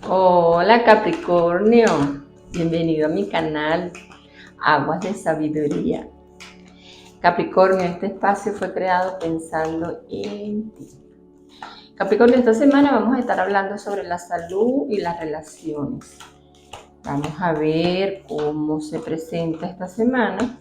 Hola Capricornio, bienvenido a mi canal Aguas de Sabiduría. Capricornio, este espacio fue creado pensando en ti. Capricornio, esta semana vamos a estar hablando sobre la salud y las relaciones. Vamos a ver cómo se presenta esta semana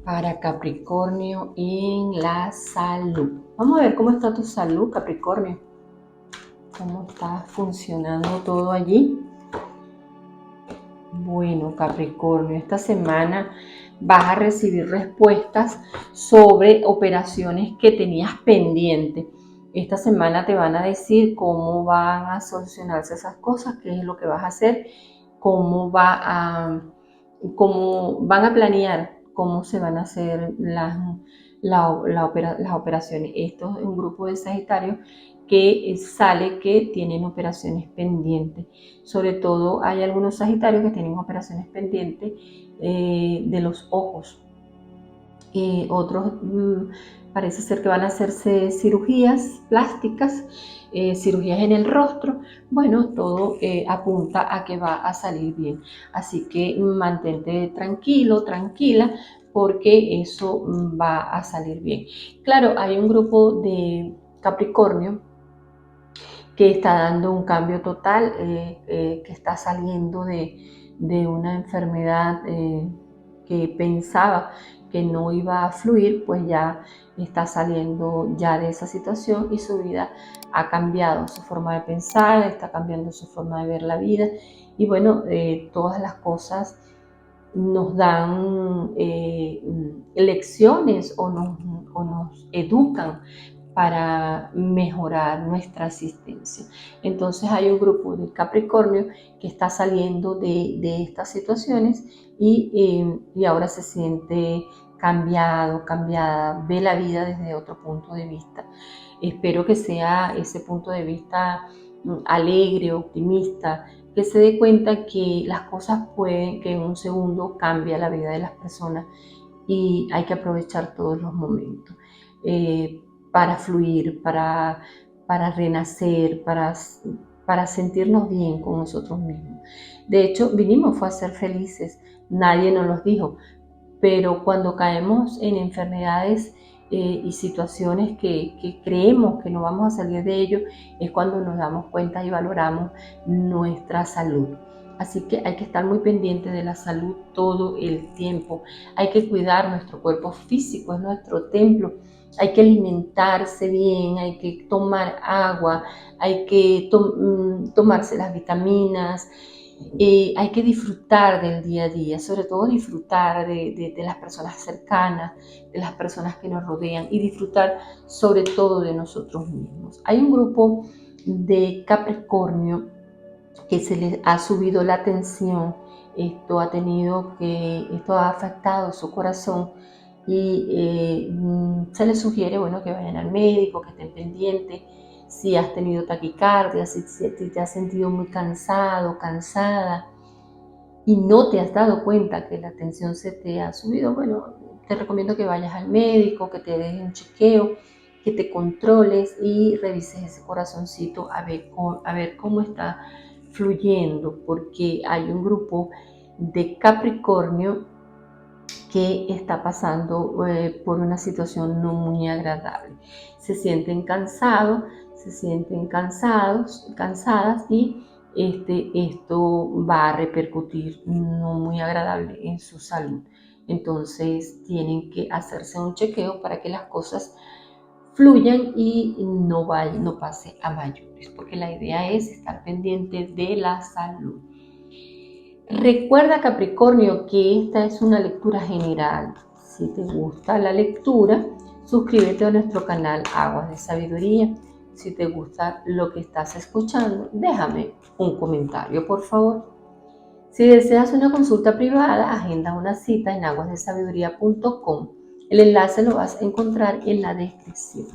para Capricornio en la salud. Vamos a ver cómo está tu salud, Capricornio. ¿Cómo está funcionando todo allí? Bueno, Capricornio, esta semana vas a recibir respuestas sobre operaciones que tenías pendientes. Esta semana te van a decir cómo van a solucionarse esas cosas, qué es lo que vas a hacer, cómo van a planear cómo se van a hacer las operaciones. Esto es un grupo de Sagitarios que sale que tienen operaciones pendientes. Sobre todo hay algunos Sagitarios que tienen operaciones pendientes de los ojos. Otros parece ser que van a hacerse cirugías plásticas, cirugías en el rostro. Bueno, todo apunta a que va a salir bien. Así que mantente tranquilo, tranquila, porque eso va a salir bien. Claro, hay un grupo de Capricornio que está dando un cambio total, que está saliendo de una enfermedad que pensaba que no iba a fluir, pues ya está saliendo ya de esa situación y su vida ha cambiado, su forma de pensar, está cambiando su forma de ver la vida y bueno, todas las cosas nos dan lecciones o nos educan para mejorar nuestra asistencia. Entonces hay un grupo de Capricornio que está saliendo de estas situaciones y ahora se siente cambiado, cambiada, ve la vida desde otro punto de vista. Espero que sea ese punto de vista alegre, optimista, que se dé cuenta que las cosas pueden, que en un segundo cambia la vida de las personas y hay que aprovechar todos los momentos para fluir, para renacer, para sentirnos bien con nosotros mismos. De hecho, vinimos fue a ser felices, nadie nos los dijo, pero cuando caemos en enfermedades y situaciones que creemos que no vamos a salir de ello, es cuando nos damos cuenta y valoramos nuestra salud. Así que hay que estar muy pendiente de la salud todo el tiempo. Hay que cuidar nuestro cuerpo físico, es nuestro templo. Hay que alimentarse bien, hay que tomar agua, hay que tomarse las vitaminas. Hay que disfrutar del día a día, sobre todo disfrutar de las personas cercanas, de las personas que nos rodean y disfrutar sobre todo de nosotros mismos. Hay un grupo de Capricornio que se les ha subido la tensión, esto ha afectado su corazón y se les sugiere, bueno, que vayan al médico, que estén pendientes. Si has tenido taquicardia, si te has sentido muy cansado, cansada y no te has dado cuenta que la tensión se te ha subido, bueno, te recomiendo que vayas al médico, que te des un chequeo, que te controles y revises ese corazoncito a ver cómo está fluyendo, porque hay un grupo de Capricornio que está pasando por una situación no muy agradable. Se sienten cansados, cansadas y esto va a repercutir no muy agradable en su salud. Entonces tienen que hacerse un chequeo para que las cosas fluyan y no pase a mayores, porque la idea es estar pendiente de la salud. Recuerda, Capricornio, que esta es una lectura general. Si te gusta la lectura, suscríbete a nuestro canal Aguas de Sabiduría. Si te gusta lo que estás escuchando, déjame un comentario, por favor. Si deseas una consulta privada, agenda una cita en aguasdesabiduría.com. El enlace lo vas a encontrar en la descripción.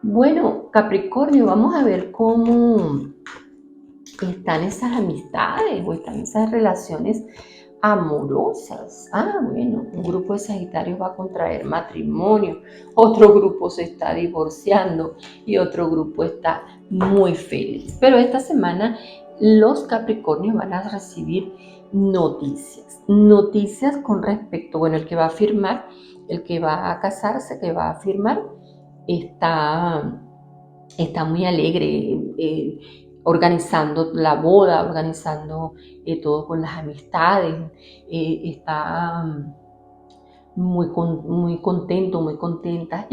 Bueno, Capricornio, vamos a ver cómo están esas amistades o están esas relaciones amorosas. Bueno, un grupo de Sagitarios va a contraer matrimonio, otro grupo se está divorciando y otro grupo está muy feliz. Pero esta semana los Capricornios van a recibir noticias con respecto, bueno, el que va a firmar, el que va a casarse, que va a firmar, está muy alegre, organizando la boda, organizando todo con las amistades, está muy contento, muy contenta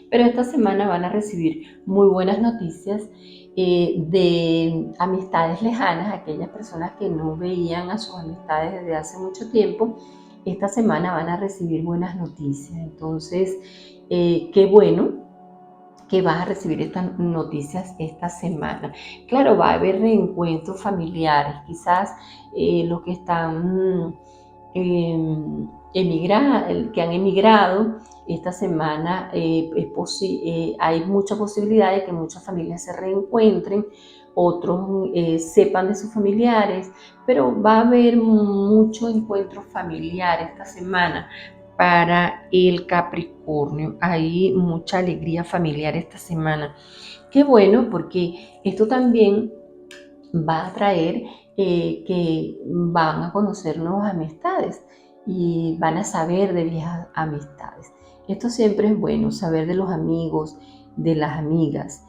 pero esta semana van a recibir muy buenas noticias de amistades lejanas, aquellas personas que no veían a sus amistades desde hace mucho tiempo. Esta semana van a recibir buenas noticias, entonces qué bueno que vas a recibir estas noticias esta semana. Claro, va a haber reencuentros familiares, quizás los que están que han emigrado esta semana, hay mucha posibilidad de que muchas familias se reencuentren, otros sepan de sus familiares, pero va a haber muchos encuentros familiares esta semana para el Capricornio. Hay mucha alegría familiar esta semana. Qué bueno, porque esto también va a traer que van a conocer nuevas amistades y van a saber de viejas amistades. Esto siempre es bueno, saber de los amigos, de las amigas.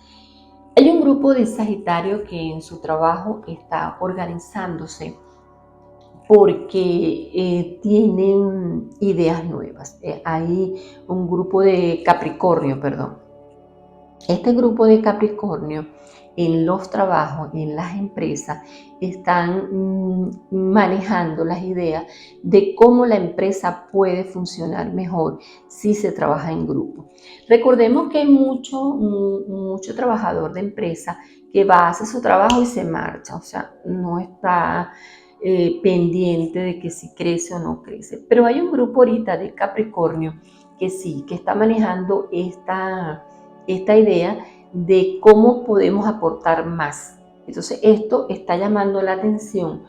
Hay un grupo de Sagitario que en su trabajo está organizándose porque tienen ideas nuevas. Hay un grupo de Capricornio, perdón. Este grupo de Capricornio en los trabajos, en las empresas, están manejando las ideas de cómo la empresa puede funcionar mejor si se trabaja en grupo. Recordemos que hay mucho trabajador de empresa que va a hacer su trabajo y se marcha, o sea, no está pendiente de que si crece o no crece. Pero hay un grupo ahorita de Capricornio que sí, que está manejando esta idea de cómo podemos aportar más. Entonces esto está llamando la atención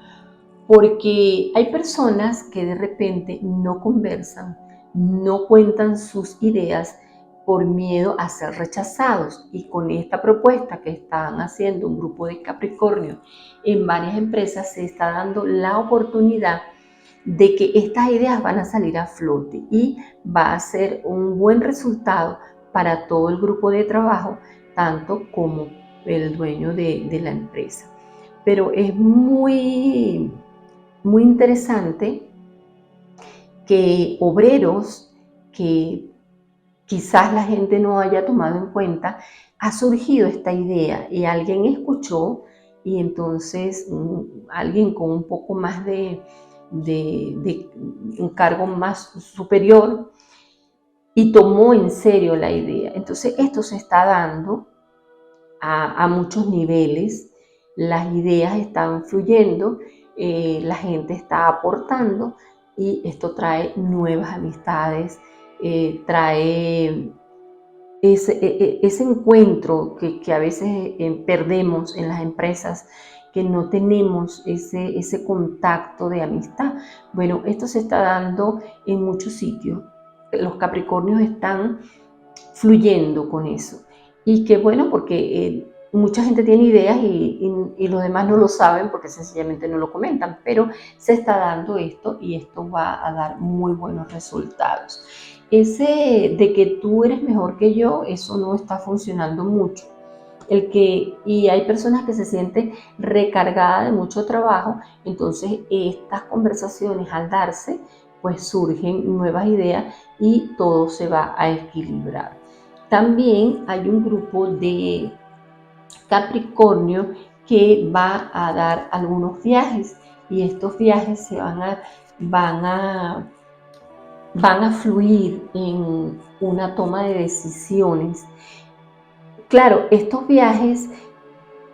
porque hay personas que de repente no conversan, no cuentan sus ideas por miedo a ser rechazados, y con esta propuesta que están haciendo un grupo de Capricornio en varias empresas se está dando la oportunidad de que estas ideas van a salir a flote y va a ser un buen resultado para todo el grupo de trabajo, tanto como el dueño de la empresa. Pero es muy interesante que obreros que quizás la gente no haya tomado en cuenta, ha surgido esta idea y alguien escuchó, y entonces alguien con un poco más de un cargo más superior y tomó en serio la idea. Entonces esto se está dando a muchos niveles, las ideas están fluyendo, la gente está aportando y esto trae nuevas amistades, trae ese encuentro que a veces perdemos en las empresas, que no tenemos ese contacto de amistad. Bueno, esto se está dando en muchos sitios. Los Capricornios están fluyendo con eso. Y qué bueno, porque mucha gente tiene ideas y los demás no lo saben porque sencillamente no lo comentan, pero se está dando esto y esto va a dar muy buenos resultados. Ese de que tú eres mejor que yo, eso no está funcionando mucho. Y hay personas que se sienten recargadas de mucho trabajo, entonces estas conversaciones al darse, pues surgen nuevas ideas y todo se va a equilibrar. También hay un grupo de Capricornio que va a dar algunos viajes y estos viajes van a fluir en una toma de decisiones. Claro, estos viajes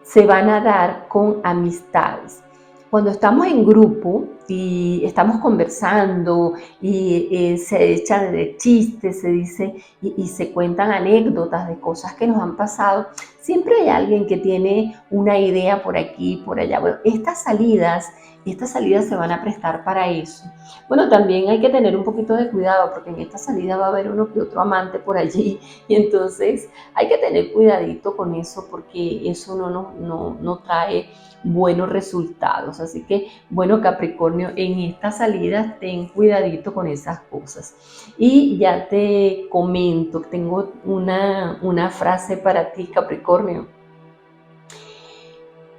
se van a dar con amistades. Cuando estamos en grupo, y estamos conversando y se echan de chistes, se dice y se cuentan anécdotas de cosas que nos han pasado, siempre hay alguien que tiene una idea por aquí, por allá. Bueno, estas salidas se van a prestar para eso. Bueno, también hay que tener un poquito de cuidado porque en esta salida va a haber uno que otro amante por allí y entonces hay que tener cuidadito con eso porque eso no trae buenos resultados. Así que, bueno, Capricornio, en estas salidas ten cuidadito con esas cosas. Y ya te comento, tengo una frase para ti, Capricornio.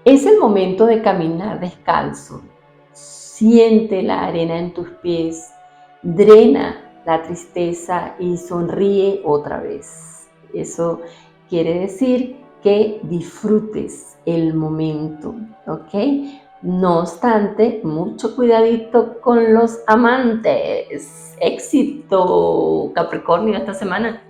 Es el momento de caminar descalzo. Siente la arena en tus pies, drena la tristeza y sonríe otra vez. Eso quiere decir que disfrutes el momento, ¿ok? No obstante, mucho cuidadito con los amantes. Éxito, Capricornio, esta semana.